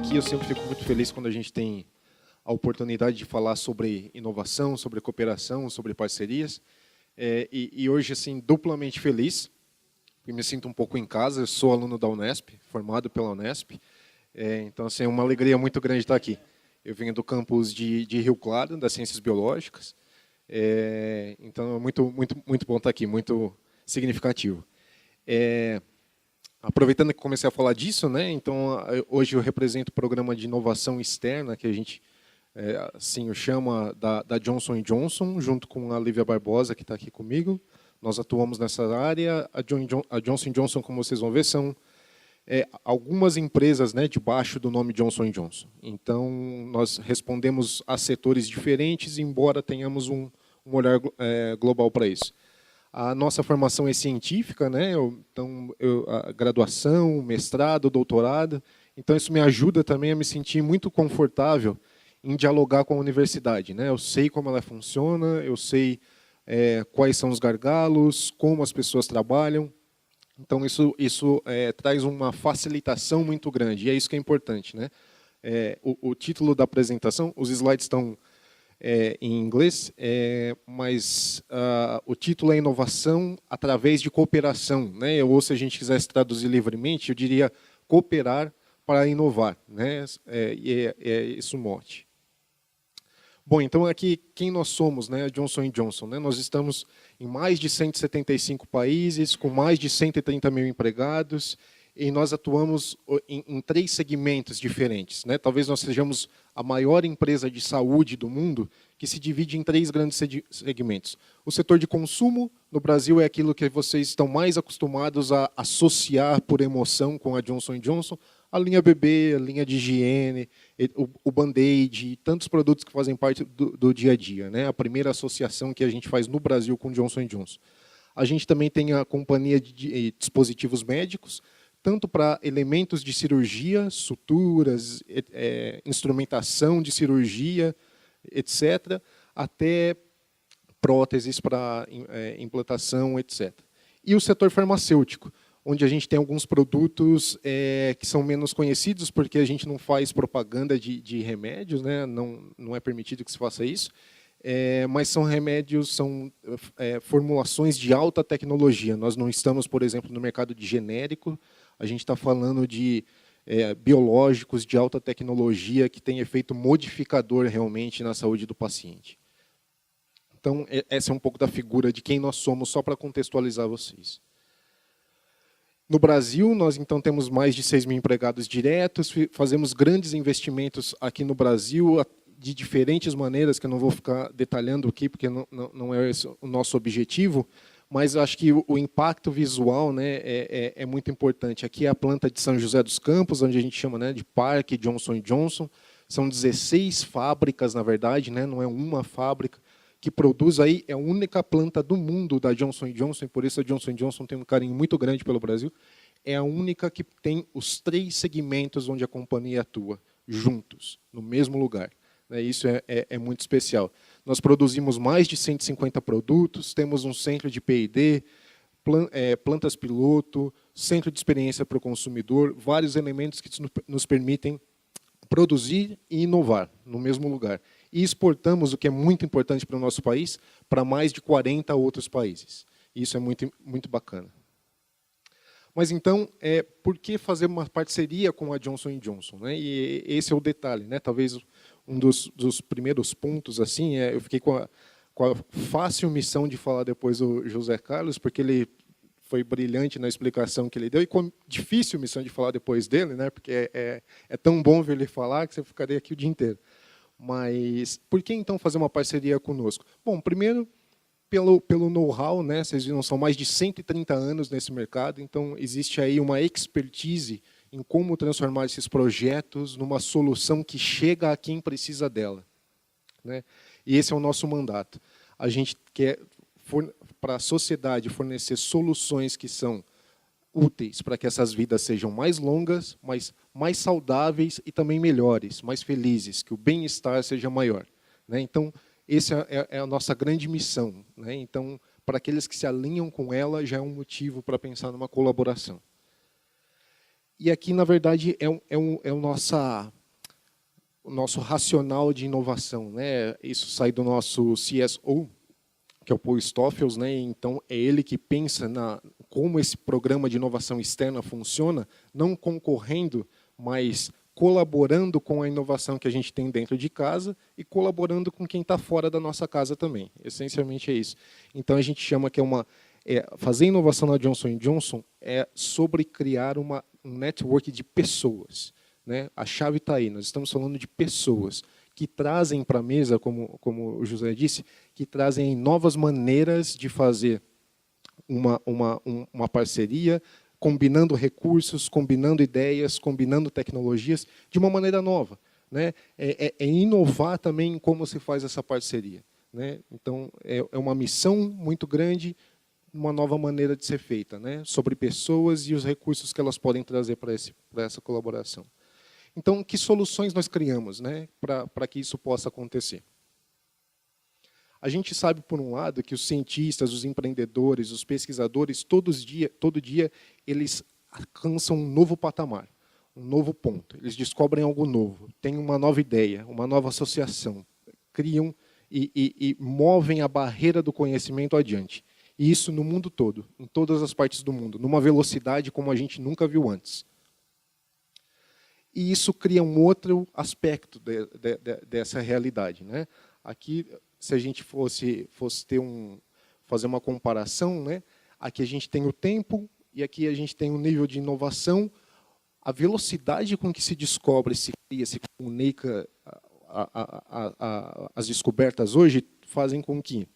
aqui, eu sempre fico muito feliz quando a gente tem a oportunidade de falar sobre inovação, sobre cooperação, sobre parcerias. E hoje, assim, duplamente feliz, porque me sinto um pouco em casa. Eu sou aluno da Unesp, formado pela Unesp. Então, assim, é uma alegria muito grande estar aqui. Eu venho do campus de Rio Claro, das Ciências Biológicas. Então, é muito bom estar aqui, muito significativo. Aproveitando que comecei a falar disso, né? Então, hoje eu represento o programa de inovação externa, que a gente assim o chama da Johnson & Johnson, junto com a Lívia Barbosa, que está aqui comigo. Nós atuamos nessa área. A Johnson & Johnson, como vocês vão ver, são algumas empresas, né, debaixo do nome Johnson & Johnson. Então, nós respondemos a setores diferentes, embora tenhamos um olhar global para isso. A nossa formação é científica, né? A graduação, mestrado, doutorado. Então, isso me ajuda também a me sentir muito confortável em dialogar com a universidade, né? Eu sei como ela funciona, eu sei quais são os gargalos, como as pessoas trabalham. Então, isso traz uma facilitação muito grande, e é isso que é importante, né? O título da apresentação, os slides estão em inglês, mas o título é Inovação através de cooperação, né? Ou se a gente quisesse traduzir livremente, eu diria cooperar para inovar, né? É esse o mote. Bom, então aqui quem nós somos, né? A Johnson & Johnson, né? Nós estamos em mais de 175 países, com mais de 130 mil empregados, e nós atuamos em 3 segmentos diferentes, né? Talvez nós sejamos a maior empresa de saúde do mundo, que se divide em 3 grandes segmentos. O setor de consumo, no Brasil, é aquilo que vocês estão mais acostumados a associar por emoção com a Johnson & Johnson, a linha bebê, a linha de higiene, o Band-Aid, tantos produtos que fazem parte do dia a dia, né? A primeira associação que a gente faz no Brasil com Johnson & Johnson. A gente também tem a companhia de dispositivos médicos, tanto para elementos de cirurgia, suturas, instrumentação de cirurgia, etc., até próteses para implantação, etc. E o setor farmacêutico, onde a gente tem alguns produtos que são menos conhecidos, porque a gente não faz propaganda de remédios, né? Não é permitido que se faça isso, mas são remédios, são formulações de alta tecnologia. Nós não estamos, por exemplo, no mercado de genérico, a gente está falando de biológicos de alta tecnologia que têm efeito modificador realmente na saúde do paciente. Então, essa é um pouco da figura de quem nós somos, só para contextualizar vocês. No Brasil, nós então temos mais de 6 mil empregados diretos, fazemos grandes investimentos aqui no Brasil, de diferentes maneiras, que eu não vou ficar detalhando aqui, porque não é esse o nosso objetivo, mas eu acho que o impacto visual, né, é muito importante. Aqui é a planta de São José dos Campos, onde a gente chama, né, de Parque Johnson & Johnson. São 16 fábricas, na verdade, né, não é uma fábrica, que produz aí, é a única planta do mundo da Johnson & Johnson, e por isso a Johnson & Johnson tem um carinho muito grande pelo Brasil, é a única que tem os 3 segmentos onde a companhia atua, juntos, no mesmo lugar. Isso é muito especial. Nós produzimos mais de 150 produtos, temos um centro de P&D, plantas piloto, centro de experiência para o consumidor, vários elementos que nos permitem produzir e inovar no mesmo lugar. E exportamos, o que é muito importante para o nosso país, para mais de 40 outros países. Isso é muito bacana. Mas, então, por que fazer uma parceria com a Johnson & Johnson, né? E esse é o detalhe, né? Talvez um dos primeiros pontos, assim, eu fiquei com a fácil missão de falar depois do José Carlos, porque ele foi brilhante na explicação que ele deu, e com a difícil missão de falar depois dele, né? Porque é tão bom ver ele falar que você ficaria aqui o dia inteiro. Mas por que, então, fazer uma parceria conosco? Bom, primeiro, pelo know-how, né? Vocês viram, são mais de 130 anos nesse mercado, então existe aí uma expertise em como transformar esses projetos numa solução que chega a quem precisa dela, né? E esse é o nosso mandato. A gente quer, para a sociedade, fornecer soluções que são úteis para que essas vidas sejam mais longas, mas mais saudáveis e também melhores, mais felizes, que o bem-estar seja maior, né? Então, essa é a nossa grande missão, né? Então, para aqueles que se alinham com ela, já é um motivo para pensar numa colaboração. E aqui, na verdade, é a nossa o nosso racional de inovação, né? Isso sai do nosso CSO, que é o Paul Stoffels, né? Então é ele que pensa como esse programa de inovação externa funciona, não concorrendo, mas colaborando com a inovação que a gente tem dentro de casa e colaborando com quem está fora da nossa casa também. Essencialmente é isso. Então a gente chama que fazer inovação na Johnson & Johnson é sobre criar um network de pessoas, né? A chave está aí. Nós estamos falando de pessoas que trazem para a mesa, como o José disse, que trazem novas maneiras de fazer uma parceria, combinando recursos, combinando ideias, combinando tecnologias de uma maneira nova, né? É inovar também como se faz essa parceria, né? Então, é uma missão muito grande, uma nova maneira de ser feita, né? Sobre pessoas e os recursos que elas podem trazer para essa colaboração. Então, que soluções nós criamos, né, para que isso possa acontecer? A gente sabe, por um lado, que os cientistas, os empreendedores, os pesquisadores, todo dia, eles alcançam um novo patamar, um novo ponto. Eles descobrem algo novo, têm uma nova ideia, uma nova associação, criam e movem a barreira do conhecimento adiante. E isso no mundo todo, em todas as partes do mundo, numa velocidade como a gente nunca viu antes. E isso cria um outro aspecto dessa realidade, né? Aqui, se a gente fosse fazer uma comparação, né? Aqui a gente tem o tempo e aqui a gente tem o nível de inovação, a velocidade com que se descobre, se cria, se comunica as descobertas hoje fazem com que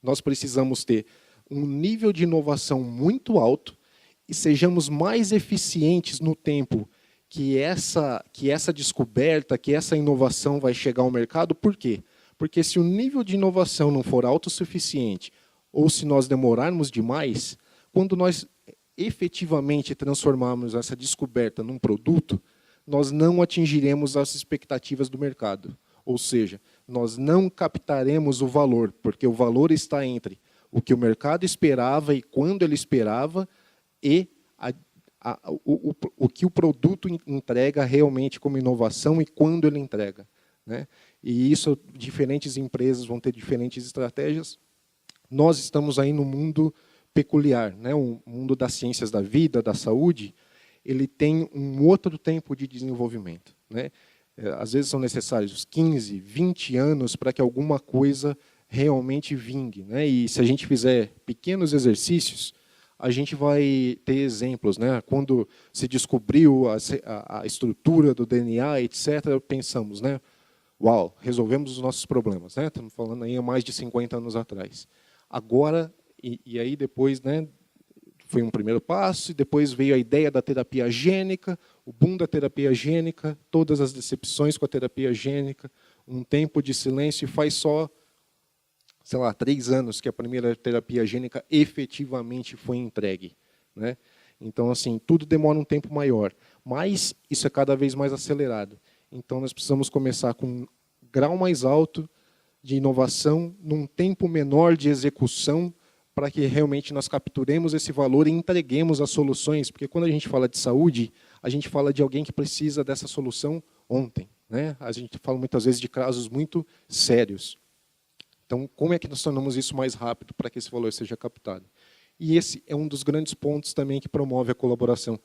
nós precisamos ter um nível de inovação muito alto e sejamos mais eficientes no tempo que essa descoberta, que essa inovação vai chegar ao mercado. Por quê? Porque se o nível de inovação não for autossuficiente, ou se nós demorarmos demais, quando nós efetivamente transformarmos essa descoberta num produto, nós não atingiremos as expectativas do mercado. Ou seja, nós não captaremos o valor, porque o valor está entre o que o mercado esperava e quando ele esperava e o que o produto entrega realmente como inovação e quando ele entrega, né? E isso, diferentes empresas vão ter diferentes estratégias. Nós estamos aí no mundo peculiar, né? O mundo das ciências da vida, da saúde, ele tem um outro tempo de desenvolvimento, né? Às vezes são necessários 15, 20 anos para que alguma coisa realmente vingue, né? E se a gente fizer pequenos exercícios, a gente vai ter exemplos, né? Quando se descobriu a estrutura do DNA, etc., pensamos, né? Uau, resolvemos os nossos problemas, né? Estamos falando aí há mais de 50 anos atrás. Agora, e aí depois, né, foi um primeiro passo, e depois veio a ideia da terapia gênica, o boom da terapia gênica, todas as decepções com a terapia gênica, um tempo de silêncio, e faz só, sei lá, 3 anos que a primeira terapia gênica efetivamente foi entregue, né? Então, assim, tudo demora um tempo maior, mas isso é cada vez mais acelerado. Então, nós precisamos começar com um grau mais alto de inovação, num tempo menor de execução, para que realmente nós capturemos esse valor e entreguemos as soluções, porque quando a gente fala de saúde, a gente fala de alguém que precisa dessa solução ontem, né? A gente fala muitas vezes de casos muito sérios. Então, como é que nós tornamos isso mais rápido para que esse valor seja captado? E esse é um dos grandes pontos também que promove a colaboração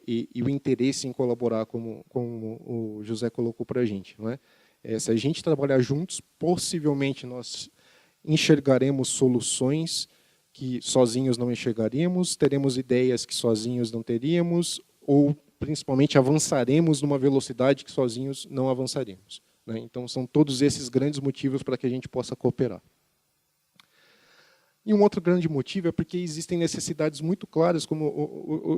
e o interesse em colaborar, como o José colocou para a gente, não é? Se a gente trabalhar juntos, possivelmente nós enxergaremos soluções que sozinhos não enxergaríamos, teremos ideias que sozinhos não teríamos, ou, principalmente, avançaremos numa velocidade que sozinhos não avançaríamos, né? Então, são todos esses grandes motivos para que a gente possa cooperar. E um outro grande motivo é porque existem necessidades muito claras, como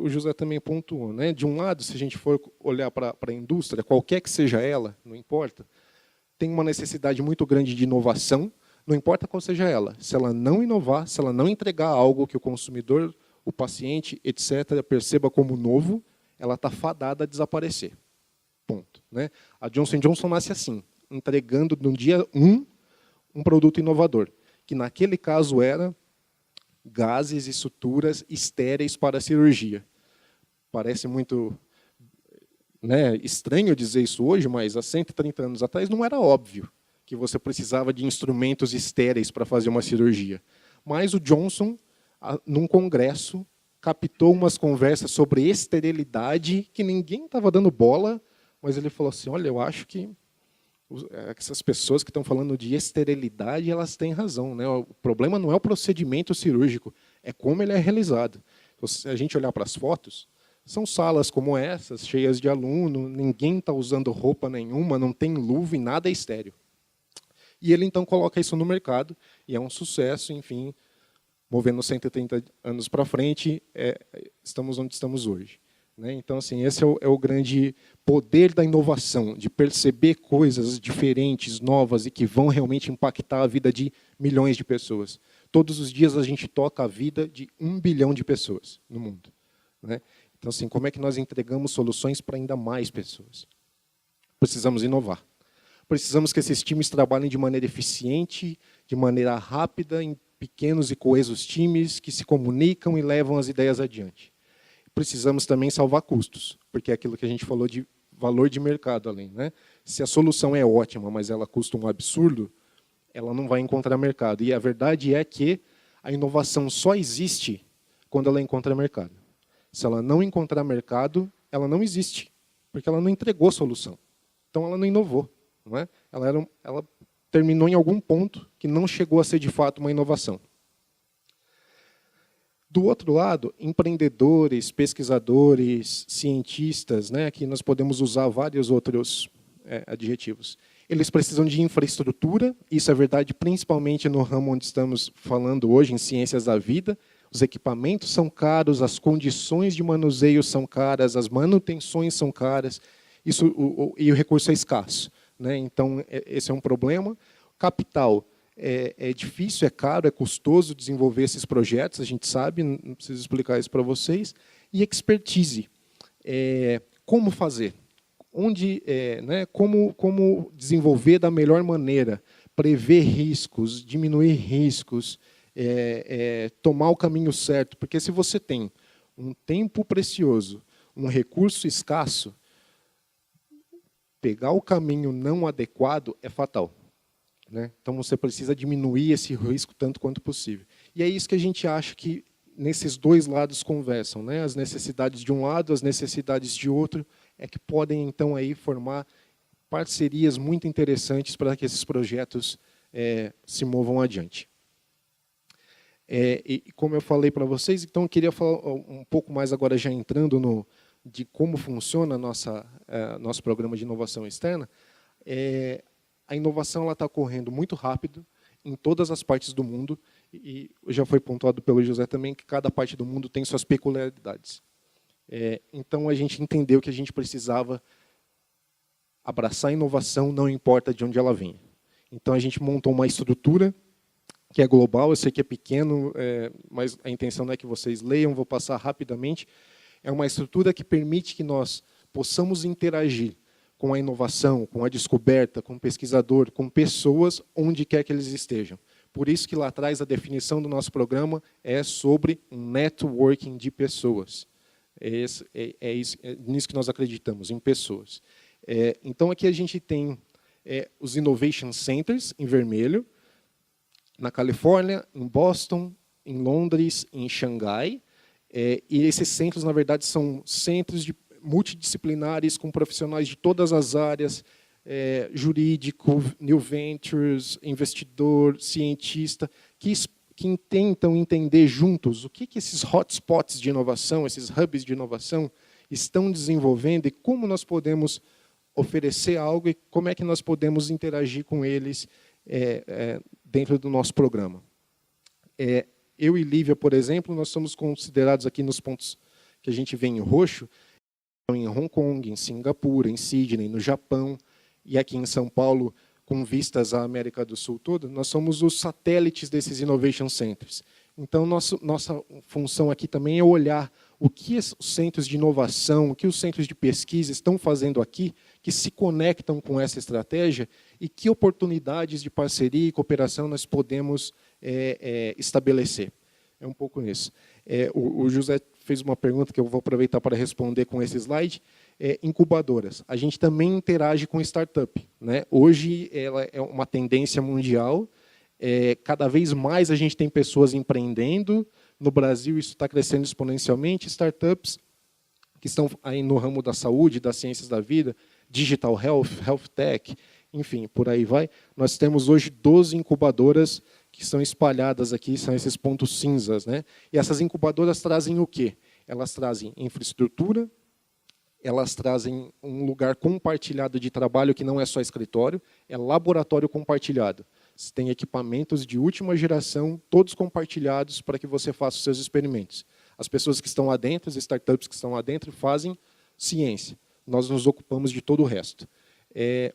o José também pontuou, né? De um lado, se a gente for olhar para a indústria, qualquer que seja ela, não importa, tem uma necessidade muito grande de inovação, não importa qual seja ela. Se ela não inovar, se ela não entregar algo que o consumidor, o paciente, etc., perceba como novo, ela está fadada a desaparecer. Ponto, né? A Johnson & Johnson nasce assim, entregando no dia 1 um produto inovador, que naquele caso era gases e suturas estéreis para a cirurgia. Parece muito né, estranho dizer isso hoje, mas há 130 anos atrás não era óbvio que você precisava de instrumentos estéreis para fazer uma cirurgia. Mas o Johnson, num congresso, captou umas conversas sobre esterilidade que ninguém estava dando bola, mas ele falou assim, olha, eu acho que essas pessoas que estão falando de esterilidade, elas têm razão, né? O problema não é o procedimento cirúrgico, é como ele é realizado. Se a gente olhar para as fotos, são salas como essas, cheias de aluno, ninguém está usando roupa nenhuma, não tem luva e nada é estéril. E ele, então, coloca isso no mercado, e é um sucesso, enfim, movendo 130 anos para frente, estamos onde estamos hoje. Né? Então, assim, esse é o grande poder da inovação, de perceber coisas diferentes, novas, e que vão realmente impactar a vida de milhões de pessoas. Todos os dias a gente toca a vida de 1 bilhão de pessoas no mundo. Né? Então, assim, como é que nós entregamos soluções para ainda mais pessoas? Precisamos inovar. Precisamos que esses times trabalhem de maneira eficiente, de maneira rápida, em pequenos e coesos times que se comunicam e levam as ideias adiante. Precisamos também salvar custos, porque é aquilo que a gente falou de valor de mercado além. Né? Se a solução é ótima, mas ela custa um absurdo, ela não vai encontrar mercado. E a verdade é que a inovação só existe quando ela encontra mercado. Se ela não encontrar mercado, ela não existe, porque ela não entregou solução. Então, ela não inovou. Não é? Ela terminou em algum ponto que não chegou a ser, de fato, uma inovação. Do outro lado, empreendedores, pesquisadores, cientistas, né, aqui nós podemos usar vários outros adjetivos. Eles precisam de infraestrutura, isso é verdade principalmente no ramo onde estamos falando hoje, em ciências da vida. Os equipamentos são caros, as condições de manuseio são caras, as manutenções são caras, e o recurso é escasso. Né? Então, esse é um problema. Capital. É difícil, é caro, é custoso desenvolver esses projetos, a gente sabe, não preciso explicar isso para vocês. E expertise. Como fazer? Né, como desenvolver da melhor maneira? Prever riscos, diminuir riscos, tomar o caminho certo. Porque se você tem um tempo precioso, um recurso escasso, pegar o caminho não adequado é fatal. Né? Então, você precisa diminuir esse risco tanto quanto possível. E é isso que a gente acha que nesses dois lados conversam. Né? As necessidades de um lado, as necessidades de outro, é que podem, então, aí formar parcerias muito interessantes para que esses projetos se movam adiante. E como eu falei para vocês, então, eu queria falar um pouco mais agora, já entrando de como funciona nosso programa de inovação externa. A inovação está ocorrendo muito rápido em todas as partes do mundo, e já foi pontuado pelo José também que cada parte do mundo tem suas peculiaridades. Então, a gente entendeu que a gente precisava abraçar a inovação, não importa de onde ela venha. Então, a gente montou uma estrutura que é global, eu sei que é pequeno, mas a intenção não é que vocês leiam, vou passar rapidamente. É uma estrutura que permite que nós possamos interagir com a inovação, com a descoberta, com o pesquisador, com pessoas, onde quer que eles estejam. Por isso que lá atrás a definição do nosso programa é sobre um networking de pessoas. É nisso que nós acreditamos, em pessoas. Então, aqui a gente tem os Innovation Centers, em vermelho, na Califórnia, em Boston, em Londres, em Xangai. E esses centros, na verdade, são centros multidisciplinares com profissionais de todas as áreas, jurídico, new ventures, investidor, cientista, que tentam entender juntos o que esses hotspots de inovação, esses hubs de inovação, estão desenvolvendo e como nós podemos oferecer algo e como é que nós podemos interagir com eles dentro do nosso programa. Eu e Lívia, por exemplo, nós somos considerados aqui nos pontos que a gente vê em roxo, em Hong Kong, em Singapura, em Sydney, no Japão, e aqui em São Paulo, com vistas à América do Sul toda, nós somos os satélites desses Innovation Centers. Então, nossa função aqui também é olhar o que os centros de inovação, o que os centros de pesquisa estão fazendo aqui, que se conectam com essa estratégia, e que oportunidades de parceria e cooperação nós podemos estabelecer. É um pouco nisso. O José fez uma pergunta que eu vou aproveitar para responder com esse slide. incubadoras. A gente também interage com startup, né? Hoje ela é uma tendência mundial. Cada vez mais a gente tem pessoas empreendendo. No Brasil isso está crescendo exponencialmente. Startups que estão aí no ramo da saúde, das ciências da vida, digital health, health tech, enfim, por aí vai. Nós temos hoje 12 incubadoras que são espalhadas aqui, são esses pontos cinzas, né? E essas incubadoras trazem o quê? Elas trazem infraestrutura, elas trazem um lugar compartilhado de trabalho que não é só escritório, é laboratório compartilhado. Você tem equipamentos de última geração, todos compartilhados para que você faça os seus experimentos. As pessoas que estão lá dentro, as startups que estão lá dentro, fazem ciência. Nós nos ocupamos de todo o resto.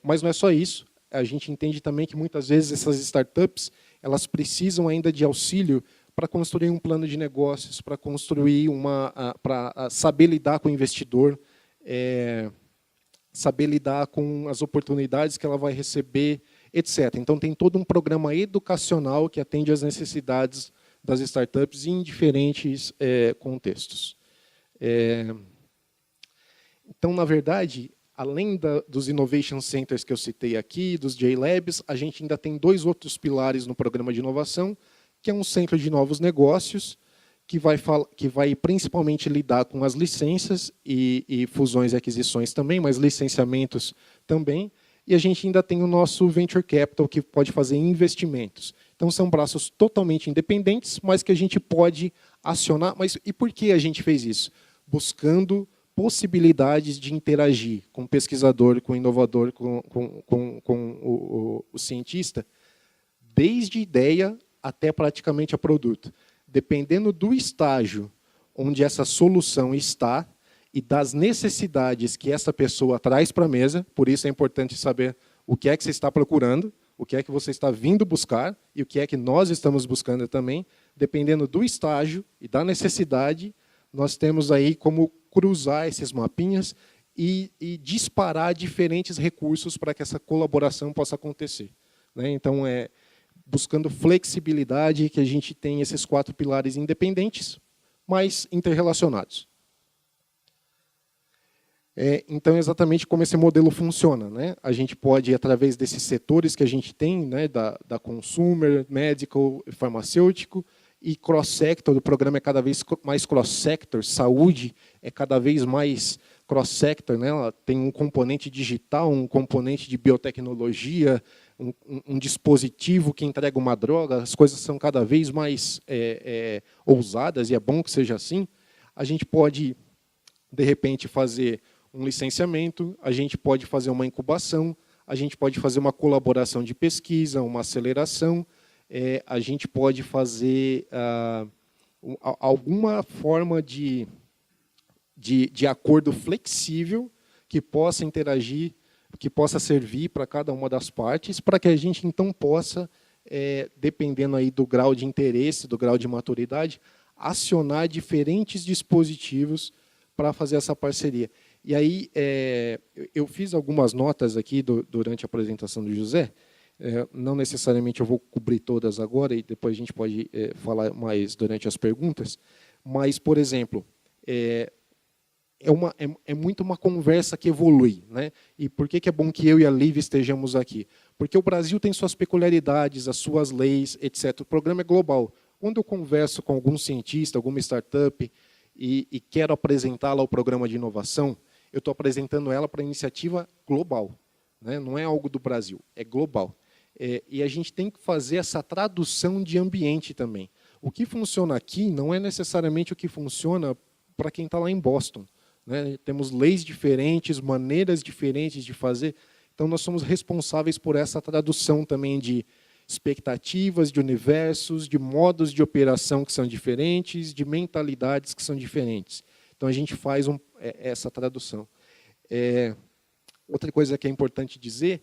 Mas não é só isso. A gente entende também que, muitas vezes, essas startups elas precisam ainda de auxílio para construir um plano de negócios, para construir para saber lidar com o investidor, saber lidar com as oportunidades que ela vai receber, etc. Então, tem todo um programa educacional que atende às necessidades das startups em diferentes contextos. Então, na verdade, além dos Innovation Centers que eu citei aqui, dos J-Labs, a gente ainda tem 2 outros pilares no programa de inovação, que é um centro de novos negócios, que vai principalmente lidar com as licenças e fusões e aquisições também, mas licenciamentos também. E a gente ainda tem o nosso Venture Capital, que pode fazer investimentos. Então, são braços totalmente independentes, mas que a gente pode acionar. Mas e por que a gente fez isso? Buscando possibilidades de interagir com o pesquisador, com o inovador, com o cientista, desde ideia até praticamente a produto. Dependendo do estágio onde essa solução está e das necessidades que essa pessoa traz para a mesa, por isso é importante saber o que é que você está procurando, o que é que você está vindo buscar e o que é que nós estamos buscando também. Dependendo do estágio e da necessidade, nós temos aí como cruzar esses mapinhas e disparar diferentes recursos para que essa colaboração possa acontecer, né? Então, buscando flexibilidade, que a gente tem esses 4 pilares independentes, mas interrelacionados. Então, exatamente como esse modelo funciona, né? A gente pode, através desses setores que a gente tem, né, da consumer, medical, farmacêutico, e cross-sector, o programa é cada vez mais cross-sector, saúde é cada vez mais cross-sector, né? Ela tem um componente digital, um componente de biotecnologia, um dispositivo que entrega uma droga, as coisas são cada vez mais ousadas, e é bom que seja assim. A gente pode, de repente, fazer um licenciamento, a gente pode fazer uma incubação, a gente pode fazer uma colaboração de pesquisa, uma aceleração, a gente pode fazer alguma forma de acordo flexível que possa interagir, que possa servir para cada uma das partes, para que a gente, então, possa, dependendo aí do grau de interesse, do grau de maturidade, acionar diferentes dispositivos para fazer essa parceria. E aí, eu fiz algumas notas aqui durante a apresentação do José. Não necessariamente eu vou cobrir todas agora, e depois a gente pode falar mais durante as perguntas. Mas, por exemplo, é muito uma conversa que evolui, né? E por que é bom que eu e a Liv estejamos aqui? Porque o Brasil tem suas peculiaridades, as suas leis, etc. O programa é global. Quando eu converso com algum cientista, alguma startup, e quero apresentá-la ao programa de inovação, eu estou apresentando ela para a iniciativa global, né? Não é algo do Brasil, é global. E a gente tem que fazer essa tradução de ambiente também. O que funciona aqui não é necessariamente o que funciona para quem está lá em Boston, né? Temos leis diferentes, maneiras diferentes de fazer. Então, nós somos responsáveis por essa tradução também de expectativas, de universos, de modos de operação que são diferentes, de mentalidades que são diferentes. Então, a gente faz essa tradução. Outra coisa que é importante dizer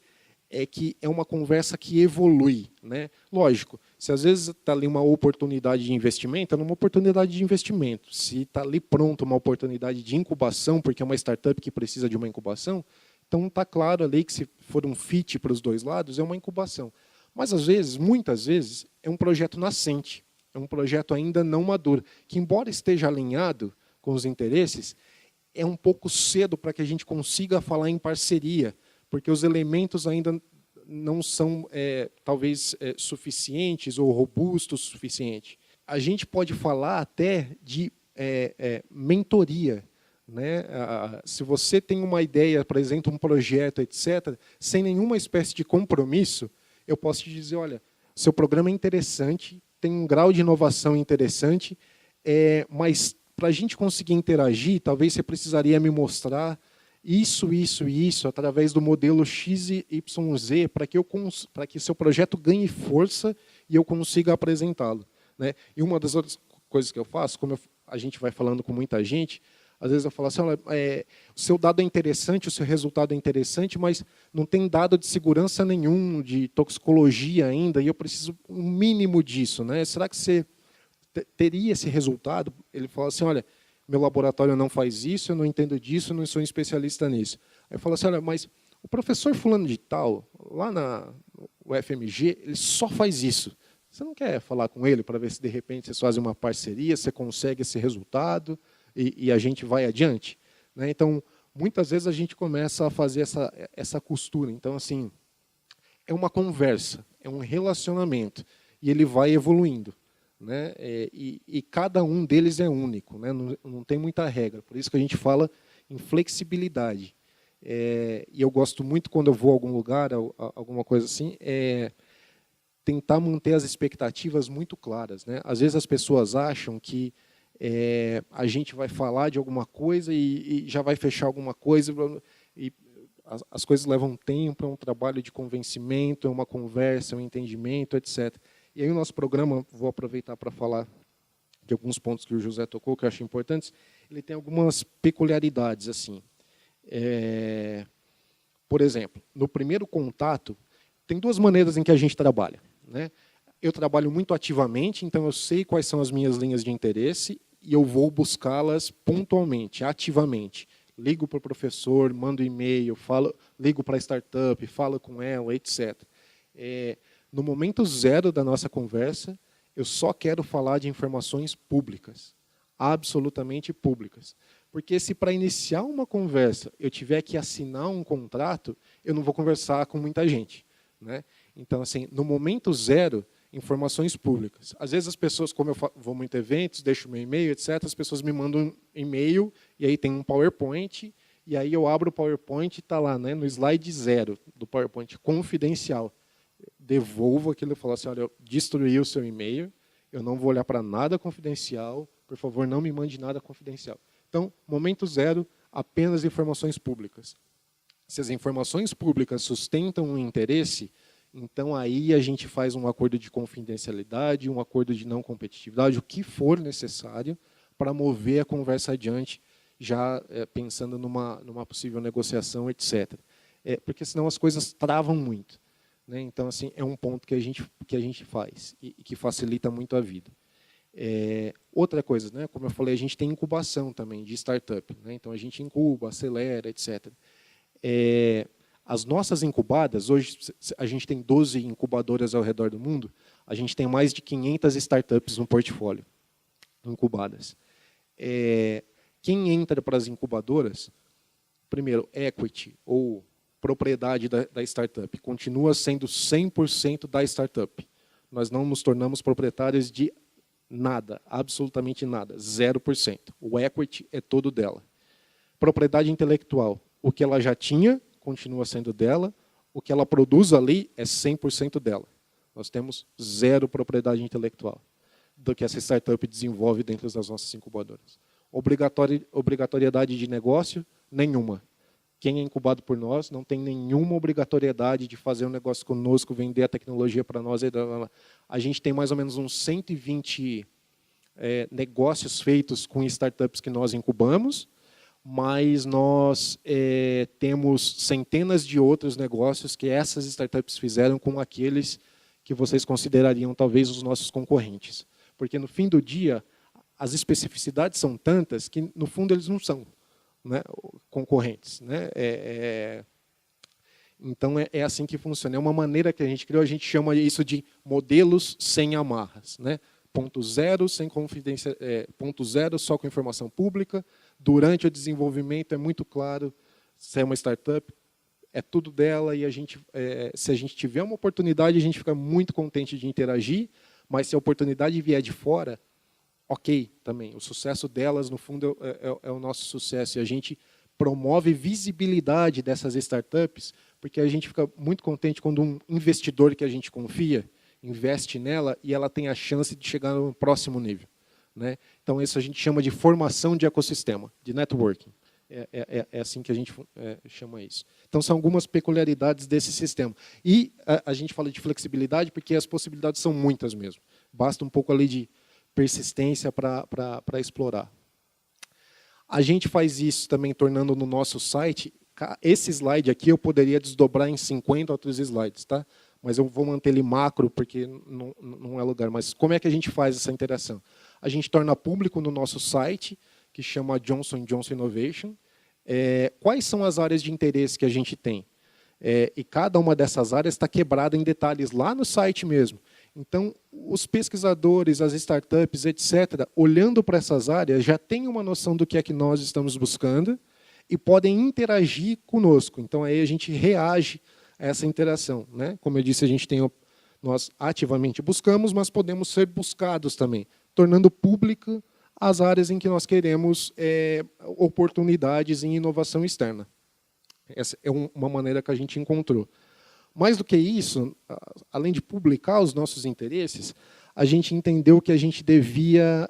é que é uma conversa que evolui, né? Lógico, se às vezes está ali uma oportunidade de investimento, é uma oportunidade de investimento. Se está ali pronto uma oportunidade de incubação, porque é uma startup que precisa de uma incubação, então está claro ali que, se for um fit para os dois lados, é uma incubação. Mas, às vezes, muitas vezes, é um projeto nascente, é um projeto ainda não maduro, que, embora esteja alinhado com os interesses, é um pouco cedo para que a gente consiga falar em parceria, porque os elementos ainda não são, talvez, suficientes ou robustos o suficiente. A gente pode falar até de mentoria. Né? Se você tem uma ideia, apresenta um projeto, etc., sem nenhuma espécie de compromisso, eu posso te dizer, olha, seu programa é interessante, tem um grau de inovação interessante, mas para a gente conseguir interagir, talvez você precisaria me mostrar isso, isso e isso, através do modelo XYZ, para que seu projeto ganhe força e eu consiga apresentá-lo. Né? E uma das outras coisas que eu faço, como a gente vai falando com muita gente, às vezes eu falo assim, olha, o seu dado é interessante, o seu resultado é interessante, mas não tem dado de segurança nenhum, de toxicologia ainda, e eu preciso um mínimo disso. Né? Será que você teria esse resultado? Ele fala assim, olha, meu laboratório não faz isso, eu não entendo disso, eu não sou um especialista nisso. Aí eu falo assim, olha, mas o professor fulano de tal, lá na UFMG, ele só faz isso. Você não quer falar com ele para ver se, de repente, vocês fazem uma parceria, você consegue esse resultado e a gente vai adiante? Né? Então, muitas vezes a gente começa a fazer essa costura. Então, assim, é uma conversa, é um relacionamento, e ele vai evoluindo. Né? E cada um deles é único, né? Não tem muita regra. Por isso que a gente fala em flexibilidade. E eu gosto muito, quando eu vou a algum lugar, alguma coisa assim, tentar manter as expectativas muito claras. Né? Às vezes as pessoas acham que a gente vai falar de alguma coisa e já vai fechar alguma coisa, e as coisas levam tempo, é um trabalho de convencimento, é uma conversa, é um entendimento, etc. E aí o nosso programa, vou aproveitar para falar de alguns pontos que o José tocou, que eu acho importantes, ele tem algumas peculiaridades. Assim. Por exemplo, no primeiro contato, tem duas maneiras em que a gente trabalha. Né? Eu trabalho muito ativamente, então eu sei quais são as minhas linhas de interesse e eu vou buscá-las pontualmente, ativamente. Ligo para o professor, mando e-mail, ligo para a startup, falo com ela, etc. No momento zero da nossa conversa, eu só quero falar de informações públicas, absolutamente públicas. Porque se para iniciar uma conversa eu tiver que assinar um contrato, eu não vou conversar com muita gente. Né? Então, assim, no momento zero, informações públicas. Às vezes as pessoas, como eu vou muito a eventos, deixo meu e-mail, etc., as pessoas me mandam um e-mail, e aí tem um PowerPoint, e aí eu abro o PowerPoint e está lá, né, no slide 0 do PowerPoint, confidencial. Devolvo aquilo e falo assim, olha, eu destruí o seu e-mail, eu não vou olhar para nada confidencial, por favor, não me mande nada confidencial. Então, momento zero, apenas informações públicas. Se as informações públicas sustentam um interesse, então aí a gente faz um acordo de confidencialidade, um acordo de não competitividade, o que for necessário para mover a conversa adiante, já pensando numa possível negociação, etc. Porque senão as coisas travam muito. Né? Então, assim, é um ponto que a gente faz e que facilita muito a vida. Outra coisa, né? Como eu falei, a gente tem incubação também de startup. Né? Então, a gente incuba, acelera, etc. As nossas incubadas, hoje a gente tem 12 incubadoras ao redor do mundo, a gente tem mais de 500 startups no portfólio, incubadas. Quem entra para as incubadoras, primeiro, equity, ou propriedade da startup, continua sendo 100% da startup. Nós não nos tornamos proprietários de nada, absolutamente nada, 0%. O equity é todo dela. Propriedade intelectual, o que ela já tinha, continua sendo dela, o que ela produz ali é 100% dela. Nós temos 0 propriedade intelectual do que essa startup desenvolve dentro das nossas incubadoras. Obrigatoriedade de negócio? Nenhuma. Quem é incubado por nós não tem nenhuma obrigatoriedade de fazer um negócio conosco, vender a tecnologia para nós. A gente tem mais ou menos uns 120 negócios feitos com startups que nós incubamos, mas nós temos centenas de outros negócios que essas startups fizeram com aqueles que vocês considerariam talvez os nossos concorrentes. Porque, no fim do dia, as especificidades são tantas que, no fundo, eles não são, né, concorrentes. Né? Então, é assim que funciona. É uma maneira que a gente criou, a gente chama isso de modelos sem amarras. Né? ponto zero, sem confidência, ponto zero, só com informação pública. Durante o desenvolvimento é muito claro se é uma startup, é tudo dela, e se a gente tiver uma oportunidade, a gente fica muito contente de interagir, mas se a oportunidade vier de fora, ok também. O sucesso delas, no fundo, é o nosso sucesso, e a gente promove visibilidade dessas startups, porque a gente fica muito contente quando um investidor que a gente confia investe nela e ela tem a chance de chegar no próximo nível, né? Então, isso a gente chama de formação de ecossistema, de networking. É assim que a gente chama isso. Então, são algumas peculiaridades desse sistema. E a gente fala de flexibilidade porque as possibilidades são muitas mesmo. Basta um pouco ali de persistência para explorar. A gente faz isso também tornando no nosso site. Esse slide aqui eu poderia desdobrar em 50 outros slides, tá? Mas eu vou manter ele macro, porque não é lugar. Mas como é que a gente faz essa interação? A gente torna público no nosso site, que chama Johnson & Johnson Innovation, quais são as áreas de interesse que a gente tem. E cada uma dessas áreas está quebrada em detalhes lá no site mesmo. Então, os pesquisadores, as startups, etc., olhando para essas áreas, já têm uma noção do que é que nós estamos buscando e podem interagir conosco. Então, aí a gente reage a essa interação, né? Como eu disse, nós ativamente buscamos, mas podemos ser buscados também, tornando pública as áreas em que nós queremos oportunidades em inovação externa. Essa é uma maneira que a gente encontrou. Mais do que isso, além de publicar os nossos interesses, a gente entendeu que a gente devia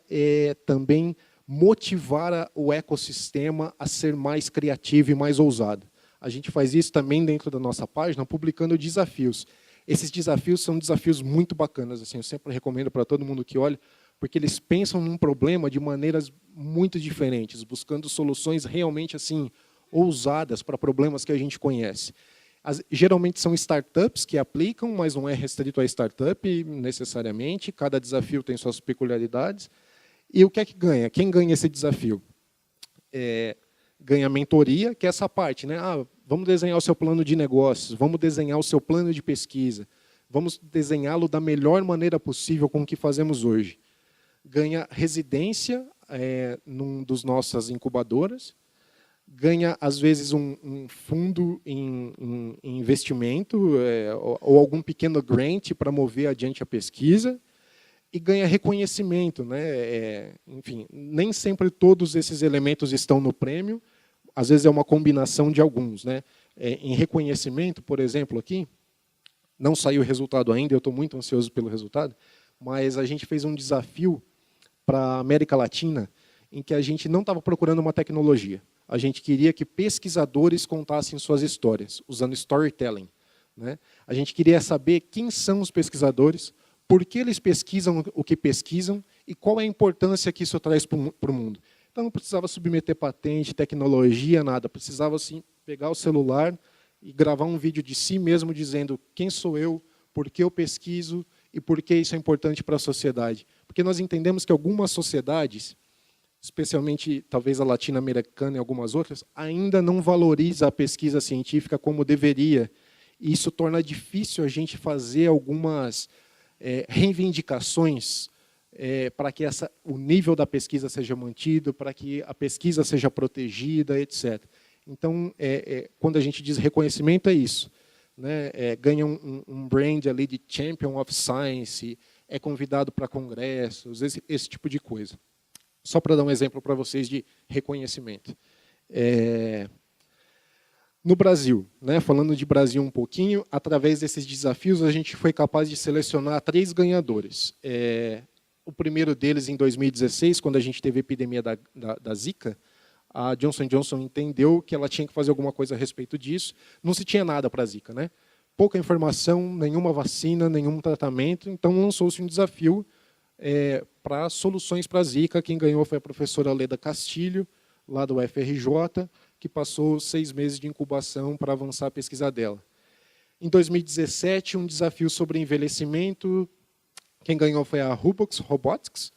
também motivar o ecossistema a ser mais criativo e mais ousado. A gente faz isso também dentro da nossa página, publicando desafios. Esses desafios são desafios muito bacanas. Assim, eu sempre recomendo para todo mundo que olhe, porque eles pensam num problema de maneiras muito diferentes, buscando soluções realmente assim ousadas para problemas que a gente conhece. Geralmente são startups que aplicam, mas não é restrito a startup necessariamente. Cada desafio tem suas peculiaridades. E o que é que ganha? Quem ganha esse desafio? Ganha mentoria, que é essa parte, né? Vamos desenhar o seu plano de negócios, vamos desenhar o seu plano de pesquisa, vamos desenhá-lo da melhor maneira possível com o que fazemos hoje. Ganha residência num dos nossas incubadoras, ganha, às vezes, um fundo em investimento ou algum pequeno grant para mover adiante a pesquisa, e ganha reconhecimento, né? Enfim, nem sempre todos esses elementos estão no prêmio, às vezes é uma combinação de alguns, né? Em reconhecimento, por exemplo, aqui, não saiu o resultado ainda, eu estou muito ansioso pelo resultado, mas a gente fez um desafio para a América Latina, em que a gente não estava procurando uma tecnologia. A gente queria que pesquisadores contassem suas histórias, usando storytelling, né? A gente queria saber quem são os pesquisadores, por que eles pesquisam o que pesquisam e qual é a importância que isso traz para o mundo. Então, não precisava submeter patente, tecnologia, nada. Precisava, assim, pegar o celular e gravar um vídeo de si mesmo dizendo quem sou eu, por que eu pesquiso e por que isso é importante para a sociedade. Porque nós entendemos que algumas sociedades, especialmente talvez a latino-americana e algumas outras, ainda não valoriza a pesquisa científica como deveria. E isso torna difícil a gente fazer algumas reivindicações para que o nível da pesquisa seja mantido, para que a pesquisa seja protegida, etc. Então, quando a gente diz reconhecimento, é isso, né? Ganha um brand ali de Champion of Science, é convidado para congressos, esse tipo de coisa. Só para dar um exemplo para vocês de reconhecimento. No Brasil, né, falando de Brasil um pouquinho, através desses desafios, a gente foi capaz de selecionar 3 ganhadores. O primeiro deles, em 2016, quando a gente teve a epidemia da Zika, a Johnson & Johnson entendeu que ela tinha que fazer alguma coisa a respeito disso. Não se tinha nada para a Zika, né? Pouca informação, nenhuma vacina, nenhum tratamento, então lançou-se um desafio para soluções para a Zika. Quem ganhou foi a professora Leda Castilho, lá do UFRJ, que passou 6 meses de incubação para avançar a pesquisa dela. Em 2017, um desafio sobre envelhecimento. Quem ganhou foi a Rubux Robotics,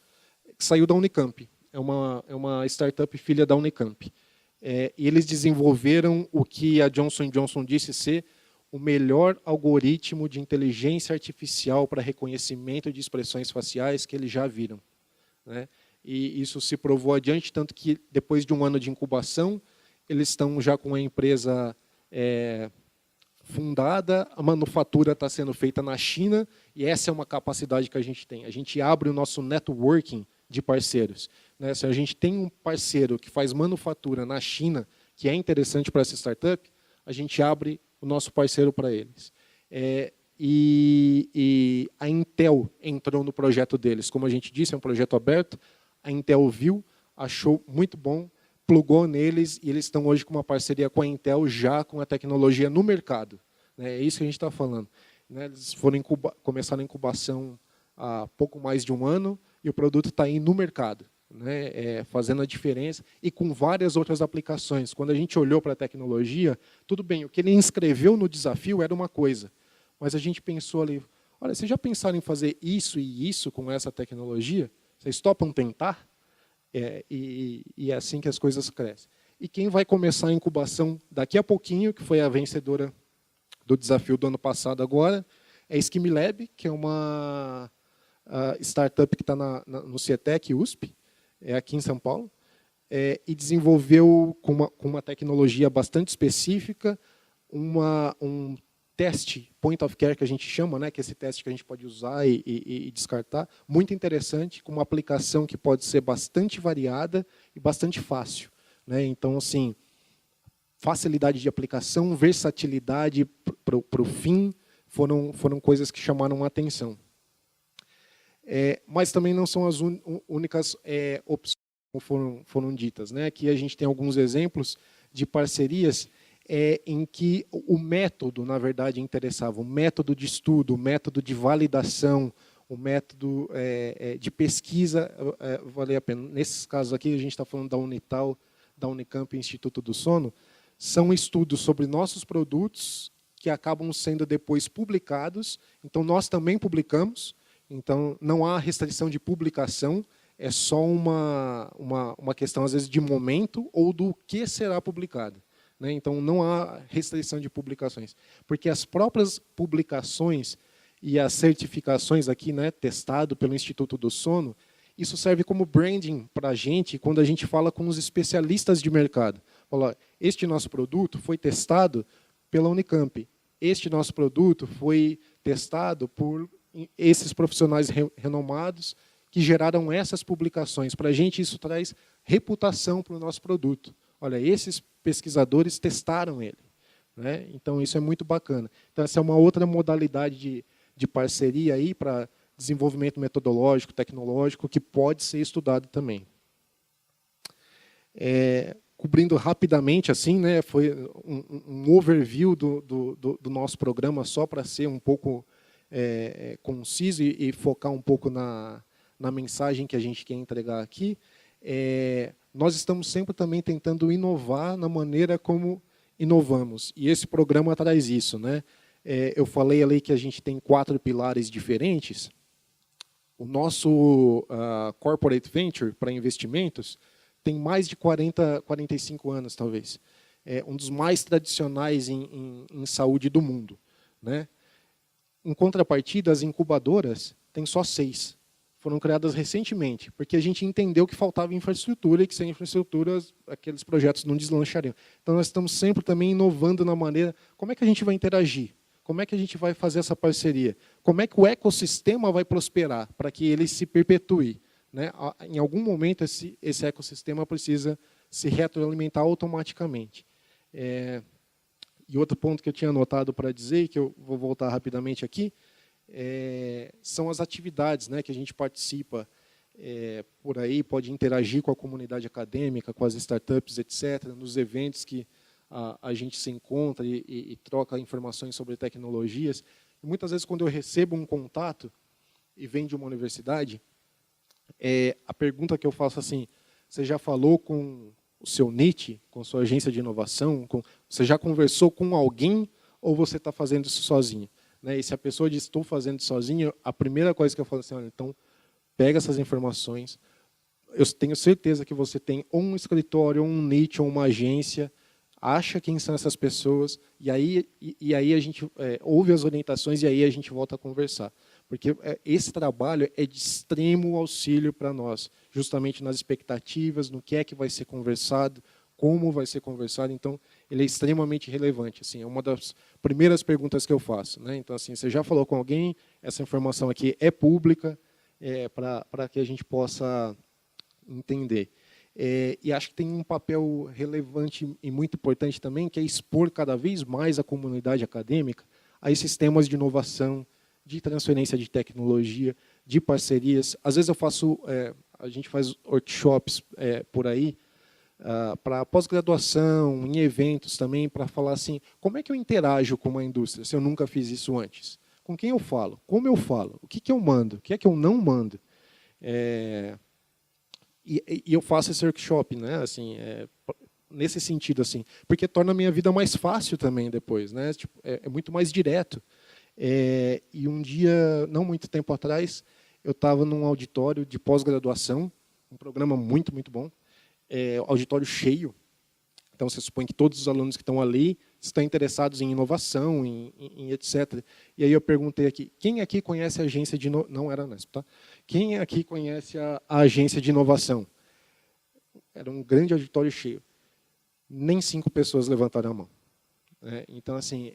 que saiu da Unicamp. É uma startup filha da Unicamp. E eles desenvolveram o que a Johnson & Johnson disse ser o melhor algoritmo de inteligência artificial para reconhecimento de expressões faciais que eles já viram, né? E isso se provou adiante, tanto que depois de um ano de incubação, eles estão já com a empresa fundada, a manufatura está sendo feita na China, e essa é uma capacidade que a gente tem. A gente abre o nosso networking de parceiros, né? Se a gente tem um parceiro que faz manufatura na China, que é interessante para essa startup, a gente abre o nosso parceiro para eles. E a Intel entrou no projeto deles. Como a gente disse, é um projeto aberto. A Intel viu, achou muito bom, plugou neles, e eles estão hoje com uma parceria com a Intel, já com a tecnologia no mercado. É isso que a gente está falando. Eles começaram a incubação há pouco mais de um ano, e o produto está aí no mercado, né, fazendo a diferença, e com várias outras aplicações. Quando a gente olhou para a tecnologia, tudo bem, o que ele inscreveu no desafio era uma coisa, mas a gente pensou ali, olha, vocês já pensaram em fazer isso e isso com essa tecnologia? Vocês topam tentar? E é assim que as coisas crescem. E quem vai começar a incubação daqui a pouquinho, que foi a vencedora do desafio do ano passado agora, é a SkimLab, que é uma startup que está no CETEC USP, aqui em São Paulo, e desenvolveu com uma tecnologia bastante específica um teste point of care, que a gente chama, né, que é esse teste que a gente pode usar e descartar, muito interessante, com uma aplicação que pode ser bastante variada e bastante fácil, né? Então, assim, facilidade de aplicação, versatilidade para o fim, foram coisas que chamaram a atenção. Mas também não são as únicas opções que foram ditas, né? Aqui a gente tem alguns exemplos de parcerias em que o método, na verdade, interessava. O método de estudo, o método de validação, o método de pesquisa valia a pena. Nesses casos aqui, a gente está falando da Unital, da Unicamp e Instituto do Sono, são estudos sobre nossos produtos que acabam sendo depois publicados. Então, nós também publicamos. Então, não há restrição de publicação, é só uma questão, às vezes, de momento ou do que será publicado, né? Então, não há restrição de publicações, porque as próprias publicações e as certificações aqui, né, testado pelo Instituto do Sono, isso serve como branding para a gente quando a gente fala com os especialistas de mercado. Fala, este nosso produto foi testado pela Unicamp, este nosso produto foi testado por esses profissionais renomados que geraram essas publicações. Para a gente, isso traz reputação para o nosso produto. Olha, esses pesquisadores testaram ele, né? Então, isso é muito bacana. Então, essa é uma outra modalidade de parceria aí para desenvolvimento metodológico, tecnológico, que pode ser estudado também. Cobrindo rapidamente, assim, né, foi um overview do nosso programa, só para ser um pouco conciso e focar um pouco na mensagem que a gente quer entregar aqui. Nós estamos sempre também tentando inovar na maneira como inovamos, e esse programa traz isso, né? Eu falei ali que a gente tem 4 pilares diferentes. O nosso Corporate Venture para investimentos tem mais de 45 anos, talvez. É um dos mais tradicionais em saúde do mundo, né? Em contrapartida, as incubadoras têm só 6. Foram criadas recentemente, porque a gente entendeu que faltava infraestrutura e que sem infraestrutura aqueles projetos não deslanchariam. Então, nós estamos sempre também inovando na maneira, como é que a gente vai interagir? Como é que a gente vai fazer essa parceria? Como é que o ecossistema vai prosperar para que ele se perpetue, né? Em algum momento, esse ecossistema precisa se retroalimentar automaticamente. E outro ponto que eu tinha anotado para dizer, que eu vou voltar rapidamente aqui, são as atividades, né, que a gente participa por aí, pode interagir com a comunidade acadêmica, com as startups, etc., nos eventos que a gente se encontra e troca informações sobre tecnologias. E muitas vezes, quando eu recebo um contato e vem de uma universidade, a pergunta que eu faço assim, você já falou com o seu NIT, com a sua agência de inovação, você já conversou com alguém ou você está fazendo isso sozinho? Né? E se a pessoa diz, estou fazendo sozinho, a primeira coisa que eu falo assim, olha, então, pega essas informações, eu tenho certeza que você tem ou um escritório, ou um NIT, ou uma agência, acha quem são essas pessoas, e aí a gente ouve as orientações e aí a gente volta a conversar. Porque esse trabalho é de extremo auxílio para nós, justamente nas expectativas, no que é que vai ser conversado, como vai ser conversado. Então, ele é extremamente relevante. Assim, é uma das primeiras perguntas que eu faço, né? Então, assim, você já falou com alguém, essa informação aqui é pública, para que a gente possa entender. E acho que tem um papel relevante e muito importante também, que é expor cada vez mais a comunidade acadêmica a esses temas de inovação, de transferência de tecnologia, de parcerias. Às vezes a gente faz workshops por aí, para pós-graduação, em eventos também, para falar assim, como é que eu interajo com uma indústria, se eu nunca fiz isso antes? Com quem eu falo? Como eu falo? O que eu mando? O que é que eu não mando? E eu faço esse workshop, né? Assim, nesse sentido, assim, porque torna a minha vida mais fácil também depois, né? Tipo, é muito mais direto. E um dia, não muito tempo atrás, eu estava num auditório de pós-graduação, um programa muito, muito bom, auditório cheio. Então, você supõe que todos os alunos que estão ali estão interessados em inovação, em etc. E aí eu perguntei aqui, quem aqui conhece a agência de inovação? Não era a Nesp, tá? Quem aqui conhece a agência de inovação? Era um grande auditório cheio. Nem 5 pessoas levantaram a mão. Então, assim,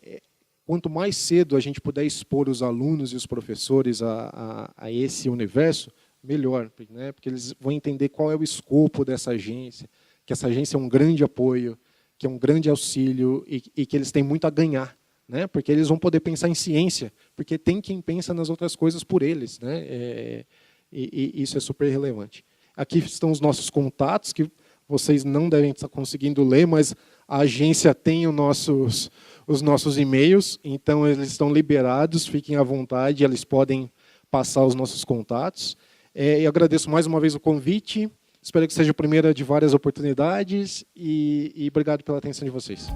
quanto mais cedo a gente puder expor os alunos e os professores a esse universo, melhor, né? Porque eles vão entender qual é o escopo dessa agência, que essa agência é um grande apoio, que é um grande auxílio e que eles têm muito a ganhar, né? Porque eles vão poder pensar em ciência, porque tem quem pensa nas outras coisas por eles, né? E isso é super relevante. Aqui estão os nossos contatos, que vocês não devem estar conseguindo ler, mas a agência tem os nossos e-mails, então eles estão liberados, fiquem à vontade, eles podem passar os nossos contatos. Eu agradeço mais uma vez o convite, espero que seja a primeira de várias oportunidades e obrigado pela atenção de vocês.